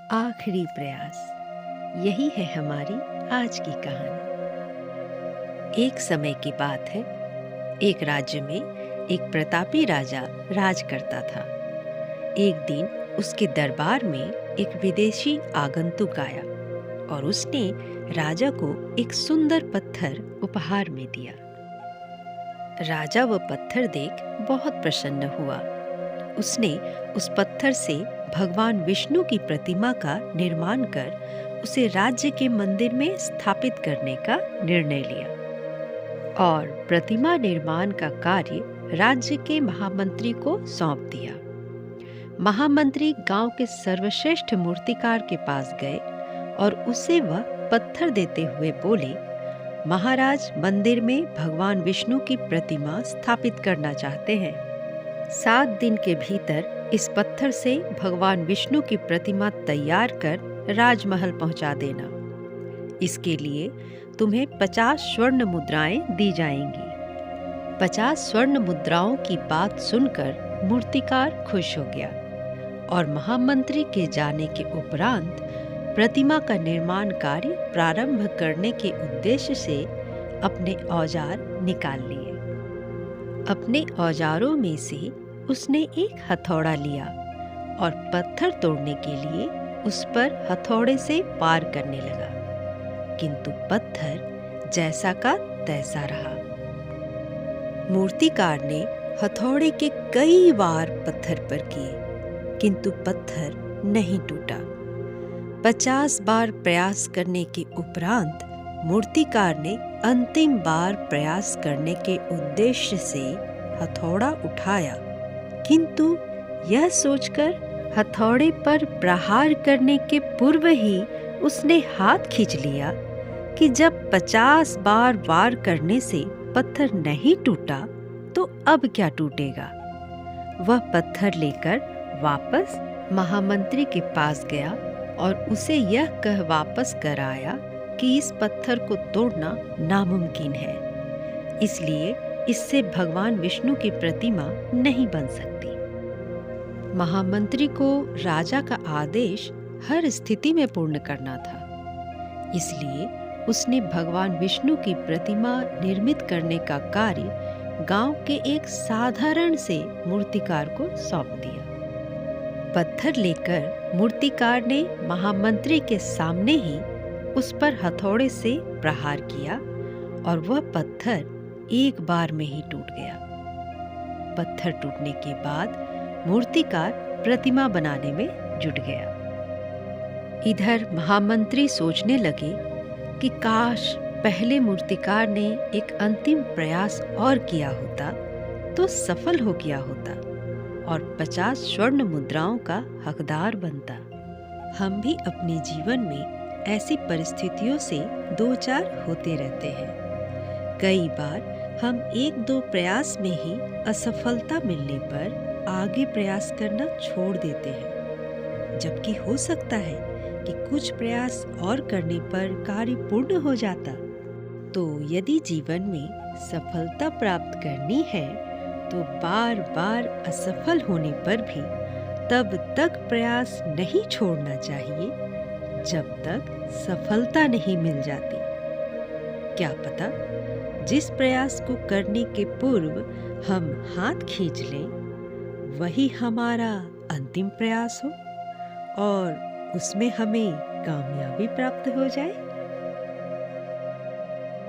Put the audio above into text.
आखिरी प्रयास, यही है हमारी आज की कहानी। एक समय की बात है। एक राज्य में एक प्रतापी राजा राज करता था। एक दिन उसके दरबार में एक विदेशी आगंतुक आया और उसने राजा को एक सुंदर पत्थर उपहार में दिया। राजा वह पत्थर देख बहुत प्रसन्न हुआ। उसने उस पत्थर से भगवान विष्णु की प्रतिमा का निर्माण कर उसे राज्य के मंदिर में स्थापित करने का निर्णय लिया और प्रतिमा निर्माण का कार्य राज्य के महामंत्री को सौंप दिया। महामंत्री गांव के सर्वश्रेष्ठ मूर्तिकार के पास गए और उसे वह पत्थर देते हुए बोले, महाराज मंदिर में भगवान विष्णु की प्रतिमा स्थापित करना चाहते हैं। 7 दिन के भीतर इस पत्थर से भगवान विष्णु की प्रतिमा तैयार कर राजमहल पहुंचा देना। इसके लिए तुम्हें 50 स्वर्ण मुद्राएं दी जाएंगी। 50 स्वर्ण मुद्राओं की बात सुनकर मूर्तिकार खुश हो गया और महामंत्री के जाने के उपरांत प्रतिमा का निर्माण कार्य प्रारंभ करने के उद्देश्य से अपने औजार निकाल लिए। अपने औजारों में से उसने एक हथौड़ा लिया और पत्थर तोड़ने के लिए उस पर हथौड़े से वार करने लगा, किंतु पत्थर जैसा का तैसा रहा। मूर्तिकार ने हथौड़े के कई वार पत्थर पर किए, किंतु पत्थर नहीं टूटा। 50 बार प्रयास करने के उपरांत मूर्तिकार ने अंतिम बार प्रयास करने के उद्देश्य से हथौड़ा उठाया, किंतु यह सोचकर हथौड़े पर प्रहार करने के पूर्व ही उसने हाथ खींच लिया कि जब 50 बार वार करने से पत्थर नहीं टूटा तो अब क्या टूटेगा। वह पत्थर लेकर वापस महामंत्री के पास गया और उसे यह कह वापस कर आया कि इस पत्थर को तोड़ना नामुमकिन है, इसलिए इससे भगवान विष्णु की प्रतिमा नहीं बन सकती। महामंत्री को राजा का आदेश हर स्थिति में पूर्ण करना था, इसलिए उसने भगवान विष्णु की प्रतिमा निर्मित करने का कार्य गांव के एक साधारण से मूर्तिकार को सौंप दिया। पत्थर लेकर मूर्तिकार ने महामंत्री के सामने ही उस पर हथौड़े से प्रहार किया और वह पत्थर एक बार में ही टूट गया। पत्थर टूटने के बाद मूर्तिकार प्रतिमा बनाने में जुट गया। इधर महामंत्री सोचने लगे कि काश पहले मूर्तिकार ने एक अंतिम प्रयास और किया होता तो सफल हो गया होता और 50 स्वर्ण मुद्राओं का हकदार बनता। हम भी अपने जीवन में ऐसी परिस्थितियों से दो चार होते रहते हैं। कई बार हम 1-2 प्रयास में ही असफलता मिलने पर आगे प्रयास करना छोड़ देते हैं, जबकि हो सकता है कि कुछ प्रयास और करने पर कार्य पूर्ण हो जाता। तो यदि जीवन में सफलता प्राप्त करनी है तो बार बार असफल होने पर भी तब तक प्रयास नहीं छोड़ना चाहिए जब तक सफलता नहीं मिल जाती। क्या पता जिस प्रयास को करने के पूर्व हम हाथ खींच लें वही हमारा अंतिम प्रयास हो और उसमें हमें कामयाबी प्राप्त हो जाए।